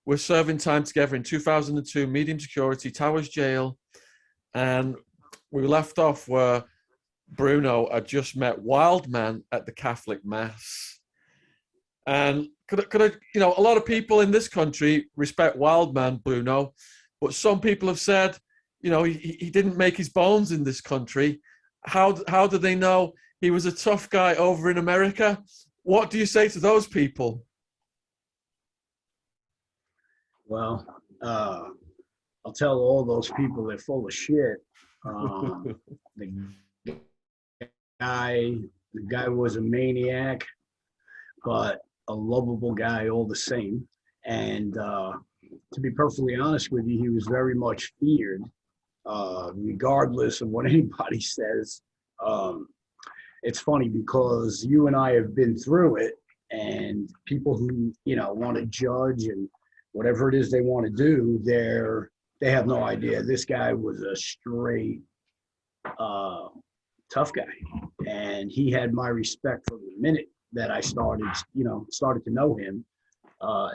were serving time together in 2002, medium security, Towers Jail. And we left off where Bruno had just met Wildman at the Catholic Mass. And could I, a lot of people in this country respect Wildman, Bruno, but some people have said, he didn't make his bones in this country. How do they know he was a tough guy over in America? What do you say to those people? Well, I'll tell all those people they're full of shit. The guy was a maniac, but a lovable guy all the same. And to be perfectly honest with you, he was very much feared, regardless of what anybody says. It's funny because you and I have been through it, and people who want to judge and whatever it is they want to do, they have no idea. This guy was a straight tough guy, and he had my respect from the minute that I started to know him,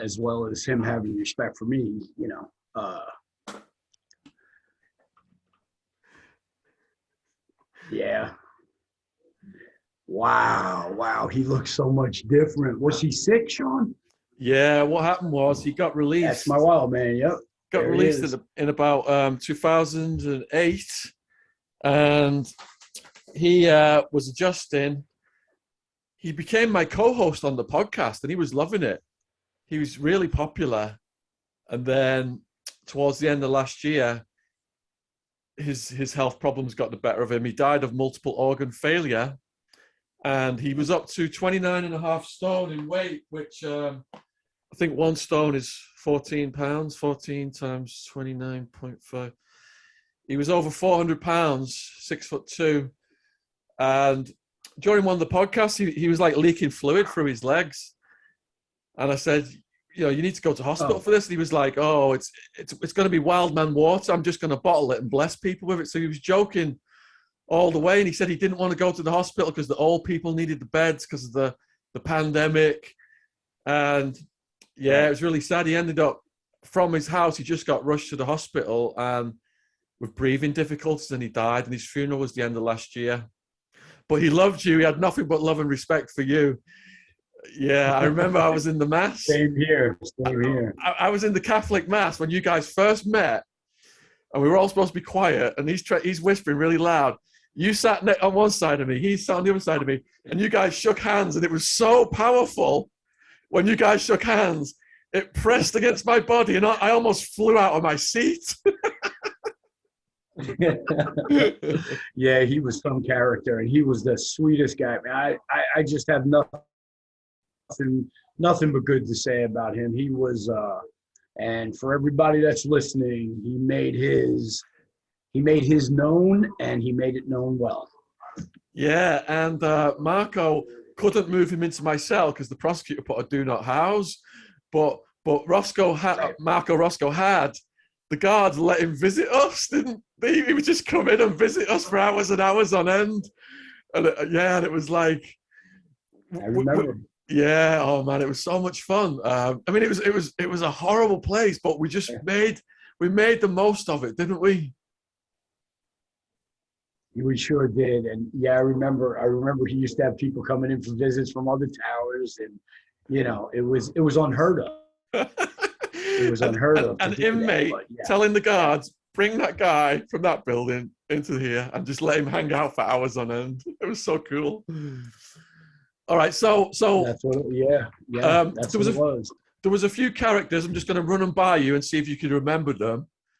as well as him having respect for me. Yeah. Wow. He looks so much different. Was he sick, Sean? Yeah, what happened was he got released. That's my wild man, yep. Got released in about 2008, and he was adjusting. He became my co-host on the podcast, and he was loving it. He was really popular. And then towards the end of last year, his health problems got the better of him. He died of multiple organ failure, and he was up to 29.5 stone in weight, which I think 1 stone is 14 pounds, 14 times 29.5. He was over 400 pounds, 6'2". And during one of the podcasts, he was like leaking fluid through his legs. And I said, you need to go to hospital for this. And he was like, oh, it's going to be Wildman water. I'm just going to bottle it and bless people with it. So he was joking all the way. And he said he didn't want to go to the hospital because the old people needed the beds because of the pandemic. And yeah, it was really sad. He ended up from his house. He just got rushed to the hospital and with breathing difficulties, and he died. And his funeral was the end of last year. But he loved you. He had nothing but love and respect for you. Yeah, I remember I was in the mass. Same here. I was in the Catholic Mass when you guys first met, and we were all supposed to be quiet, and he's whispering really loud. You sat on one side of me, he sat on the other side of me, and you guys shook hands, and it was so powerful. When you guys shook hands, it pressed against my body, and I almost flew out of my seat. Yeah, he was some character, and he was the sweetest guy. I just have nothing but good to say about him. He was, and for everybody that's listening, he made his known, and he made it known well. Yeah, and Marco couldn't move him into my cell because the prosecutor put a do not house, but Marco Roscoe had the guards let him visit us, didn't they? He would just come in and visit us for hours and hours on end. And and it was like, I remember. Yeah, oh man, it was so much fun. I mean, it was a horrible place, but we just made the most of it, didn't we? We sure did. And yeah, I remember he used to have people coming in for visits from other towers, and it was unheard of. It was unheard of. An inmate telling the guards, bring that guy from that building into here and just let him hang out for hours on end. It was so cool. All right, so that's what that's what it was. There was a few characters. I'm just going to run them by you and see if you can remember them.